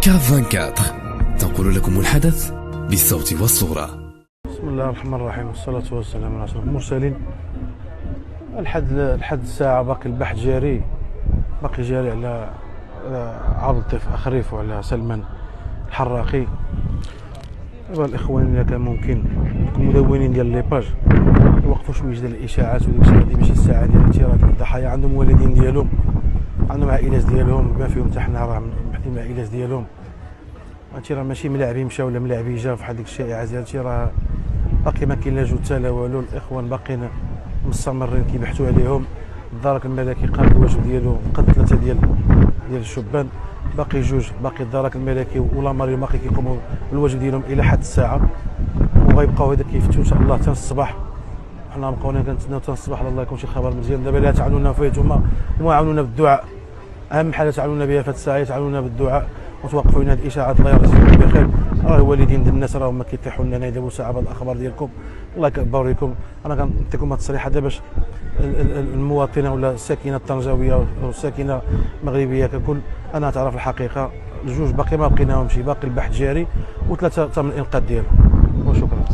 كاف 24 تنقل لكم الحدث بالصوت والصورة. بسم الله الرحمن الرحيم، والصلاة والسلام على أشرف المرسلين. لحد الساعة باقي البحث جاري، على عبد اللطيف أخريف وعلى سلمان الحراقي. الإخوان إذا كان ممكن المدونين ديال ليباج يوقفوا شويه ديال الإشاعات وديك الشيء. هذه ماشي الساعة ديال الاعتراف بالضحايا، عندهم والدين ديالهم، عندهم عائلات ديالهم، بما فيهم حتى حنا راه محدين العائلات ديالهم. هادشي راه ماشي ملاعبين مشاو ولا ملاعبين جاو فحال ديك الشائعات. هادشي راه باقي ما كاين لا جهد حتى لا والو. الإخوان باقيين مستمرين كيبحثوا عليهم. الدرك الملكي قام بالواجب ديالو، قتل 3 ديال الشبان، باقي 2، باقي الدرك الملكي ولا مريم باقي كيقوموا بالواجب ديالهم الى حد الساعه، وغيبقاو هذا كيفتشوا ان شاء الله حتى الصباح. حنا بقاونا كنتسناو حتى الصباح الله يكون شي خبر مزيان. دابا لا تعاونونا فيتوما وعاونونا بالدعاء، اهم حاجه تعاونونا بها في هذه الساعه، تعاونونا بالدعاء وتوقفوا لنا هذه الاشاعات. الله يرزقكم بخير، راه الوالدين ديال الناس راهم كيطيحوا لنا يدابوا ساعه بعض الاخبار ديالكم. الله يكبر لكم. انا كنعطيكم هذه التصريحات باش المواطنه ولا الساكنه الطنجاويه والساكنه المغربيه ككل انا تعرف الحقيقه. 2 باقي ما بقيناهمش، باقي البحث جاري، و3 تم الانقاذ ديالهم. وشكرا.